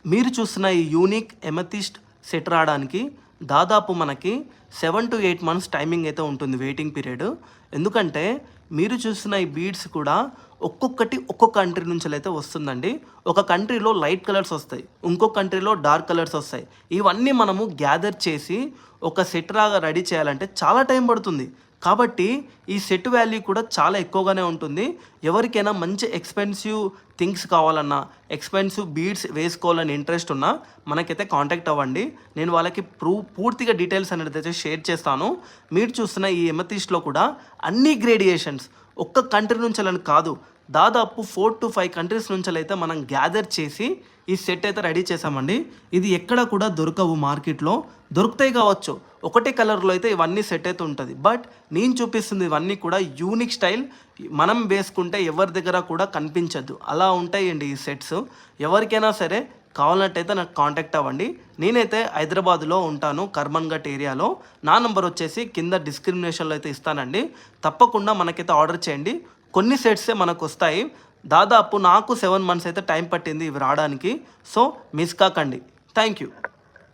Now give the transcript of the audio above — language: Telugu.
మీరు చూస్తున్న ఈ యూనిక్ ఎమతిస్ట్ సెట్ రావడానికి దాదాపు మనకి 7 to 8 months టైమింగ్ అయితే ఉంటుంది, వెయిటింగ్ పీరియడ్. ఎందుకంటే మీరు చూస్తున్న ఈ బీడ్స్ కూడా ఒక్కొక్కటి ఒక్కొక్క కంట్రీ నుంచి అయితే వస్తుందండి. ఒక కంట్రీలో లైట్ కలర్స్ వస్తాయి, ఇంకొక కంట్రీలో డార్క్ కలర్స్ వస్తాయి. ఇవన్నీ మనము గ్యాదర్ చేసి ఒక సెట్ రాగా రెడీ చేయాలంటే చాలా టైం పడుతుంది. కాబట్టి ఈ సెట్ వాల్యూ కూడా చాలా ఎక్కువగానే ఉంటుంది. ఎవరికైనా మంచి ఎక్స్పెన్సివ్ థింగ్స్ కావాలన్నా, ఎక్స్పెన్సివ్ బీడ్స్ వేసుకోవాలని ఇంట్రెస్ట్ ఉన్నా మనకైతే కాంటాక్ట్ అవ్వండి. నేను వాళ్ళకి పూర్తిగా డీటెయిల్స్ అనేది అయితే షేర్ చేస్తాను. మీరు చూస్తున్న ఈ ఎమతిస్ట్లో కూడా అన్ని గ్రేడియేషన్స్ ఒక్క కంట్రీ నుంచి కాదు, దాదాపు 4 to 5 కంట్రీస్ నుంచి అయితే మనం గ్యాదర్ చేసి ఈ సెట్ అయితే రెడీ చేసామండి. ఇది ఎక్కడ కూడా దొరకవు, మార్కెట్లో దొరుకుతాయి కావచ్చు, ఒకటే కలర్లో అయితే ఇవన్నీ సెట్ అయితే ఉంటుంది. బట్ నేను చూపిస్తుంది ఇవన్నీ కూడా యూనిక్ స్టైల్, మనం వేసుకుంటే ఎవరి దగ్గర కూడా కనిపించద్దు, అలా ఉంటాయండి ఈ సెట్స్. ఎవరికైనా సరే కావాలన్నట్టయితే నాకు కాంటాక్ట్ అవ్వండి. నేనైతే హైదరాబాద్లో ఉంటాను, కర్మన్ఘట్ ఏరియాలో. నా నెంబర్ వచ్చేసి కింద డిస్క్రిప్షన్లో అయితే ఇస్తానండి. తప్పకుండా మనకైతే ఆర్డర్ చేయండి. కొన్ని సెట్సే మనకు వస్తాయి. దాదాపు నాకు 7 months అయితే టైం పట్టింది ఇవి రావడానికి. సో మిస్ కాకండి. Thank you.